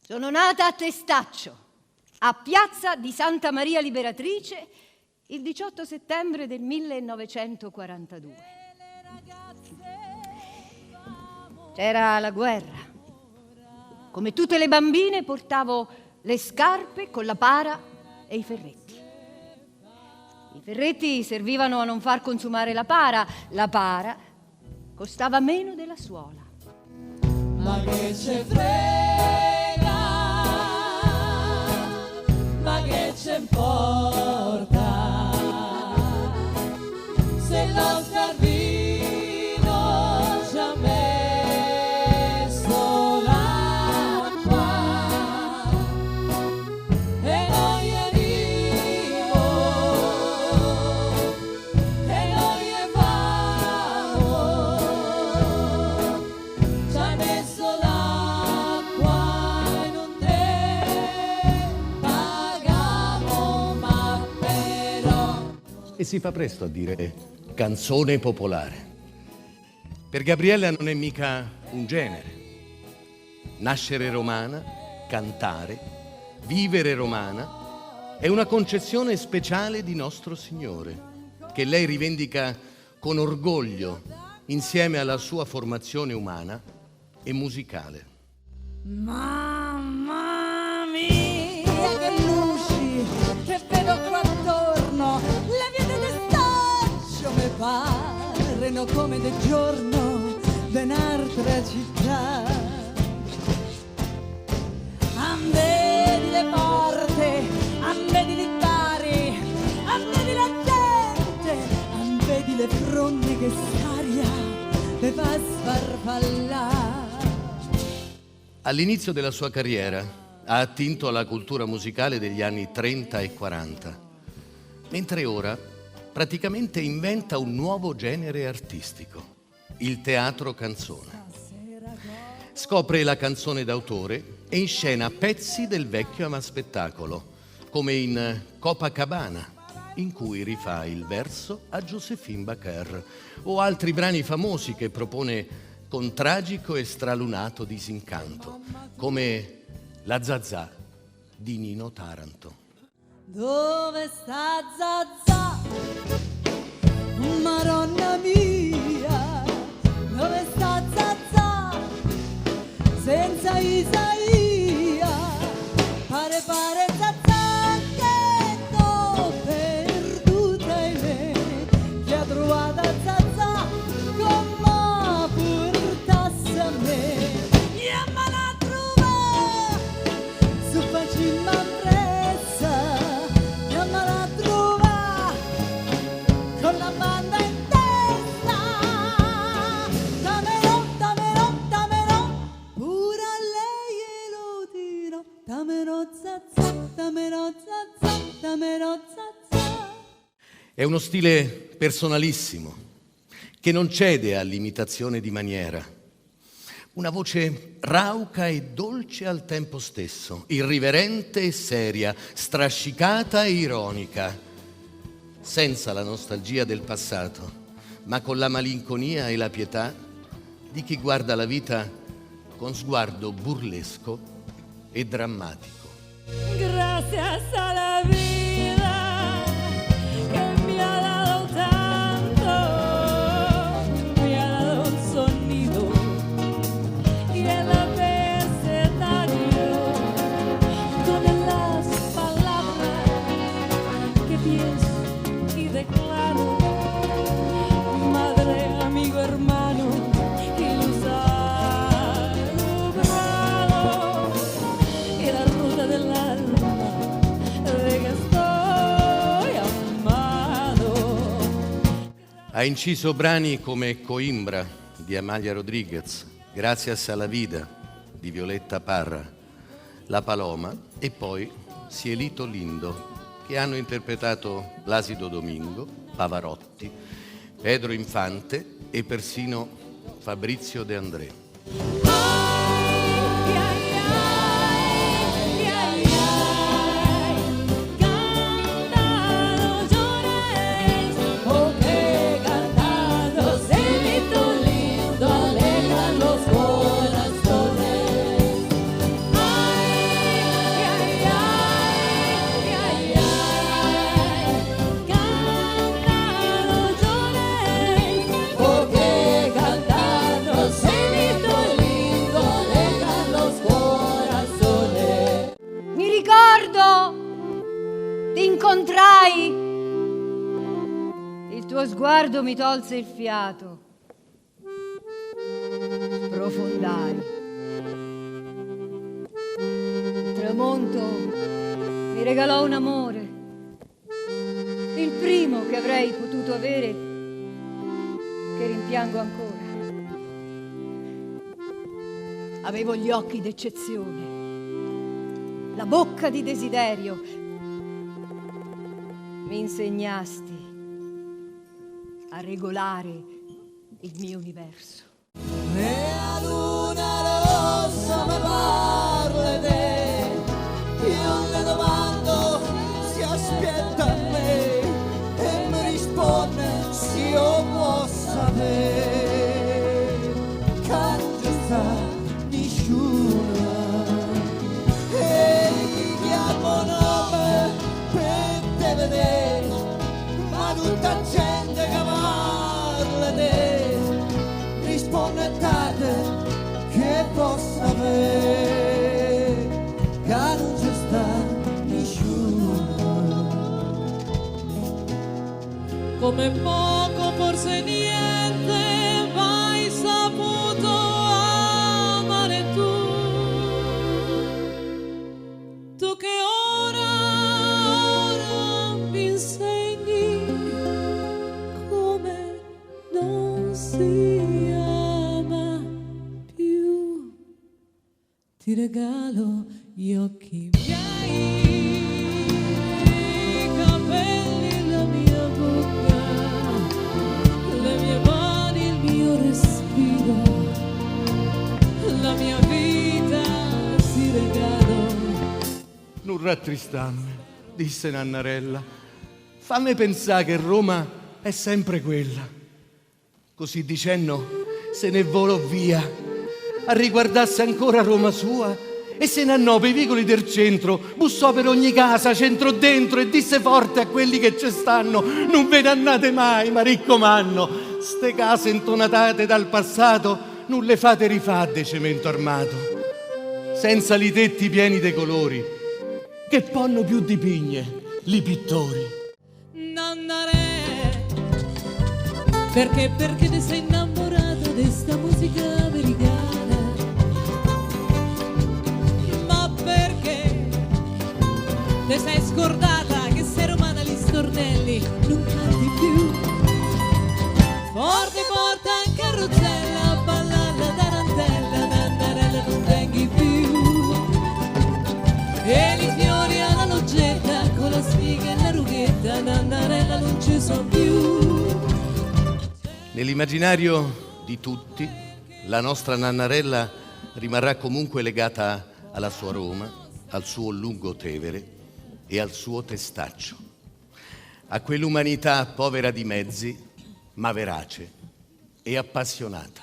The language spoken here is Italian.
Sono nata a Testaccio, a Piazza di Santa Maria Liberatrice, il 18 settembre del 1942. C'era la guerra. Come tutte le bambine portavo le scarpe con la para e i ferretti. I ferretti servivano a non far consumare la para. La para costava meno della suola. Ma che ce frega, ma che ce importa, se lo scardino ci ha messo l'acqua e noi eriamo e noi evamo, ci ha messo l'acqua e non te pagamo, ma però. E si fa presto a dire canzone popolare. Per Gabriella non è mica un genere. Nascere romana, cantare, vivere romana è una concezione speciale di Nostro Signore, che lei rivendica con orgoglio insieme alla sua formazione umana e musicale. Mamma mia, che luci che vedo qua attorno, le vie del Testaccio mi parano come del giorno d'un'altra città. Ambedi le porte, ambedi i bari, ambedi la gente, ambedi le fronde che s'aria le fa sfarfallare. All'inizio della sua carriera ha attinto alla cultura musicale degli anni 30 e 40, mentre ora praticamente inventa un nuovo genere artistico, il teatro canzone. Scopre la canzone d'autore e inscena pezzi del vecchio amaspettacolo, come in Copacabana, in cui rifà il verso a Joséphine Baker, o altri brani famosi che propone con tragico e stralunato disincanto, come La Zazà di Nino Taranto. Dove sta Zazà, Maronna mia, dove sta Zazà, senza Isaia, pare Zazà che t'ho perduta in me, che ha trovato Zazà come portasse a me, ma la trova su facimma con la banda in testa, damelo, pure a lei glielo dirò, damelo zazza, damelo zazza. È uno stile personalissimo, che non cede all'imitazione di maniera. Una voce rauca e dolce al tempo stesso, irriverente e seria, strascicata e ironica, senza la nostalgia del passato, ma con la malinconia e la pietà di chi guarda la vita con sguardo burlesco e drammatico. Gracias a la vida que me ha dado tanto, me ha dado un sonido y el abecedario con las palabras que pienso y declaro, madre, amigo, hermano, y luz alumbrado, y la ruta del alma de que estoy amado. Ha inciso brani come Coimbra di Amalia Rodriguez, Gracias a la vida di Violetta Parra, La Paloma e poi Cielito Lindo, che hanno interpretato Placido Domingo, Pavarotti, Pedro Infante e persino Fabrizio De André. Cantado llores, porque cantado cielito lindo alegra los corazones. Ay, ti incontrai, il tuo sguardo mi tolse il fiato, sprofondai. Il tramonto mi regalò un amore, il primo che avrei potuto avere, che rimpiango ancora. Avevo gli occhi d'eccezione, la bocca di desiderio. Mi insegnasti a regolare il mio universo. E la luna rossa mi parla te, io le domando si aspetta a me e mi risponde se io posso sapere che non ci sta nessuno e ti chiamo nome per te vedere, ma tutta gente che parla te risponde a te che posso avere che non ci sta nessuno. Come poco, forse niente, mai saputo amare tu che ora mi insegni come non si ama più. Ti regalo gli occhi miei, i capelli, la mia bocca, le mie mani, il mio respiro, la mia vita ti regalo. Non rattristammi, disse Nannarella. Fammi pensare che Roma è sempre quella. Così dicendo se ne volò via a riguardarsi ancora Roma sua e se ne andò per i vicoli del centro, bussò per ogni casa, centro dentro, e disse forte a quelli che ci stanno: non ve ne andate mai, ma riccomanno, ste case intonatate dal passato non le fate rifà de cemento armato, senza li tetti pieni dei colori che ponno più di pigne li pittori. Nannare, perché ti sei innamorato di sta musica americana? Ma perché ti sei scordata che sei romana, gli stornelli non canti più? Forte porta in carrozzella, ballare la tarantella, Nannarella non venghi più. E li fiori alla loggetta, con la spiga e la rughetta, Nannarella non ci sono più. Nell'immaginario di tutti, la nostra Nannarella rimarrà comunque legata alla sua Roma, al suo Lungotevere e al suo Testaccio, a quell'umanità povera di mezzi, ma verace e appassionata.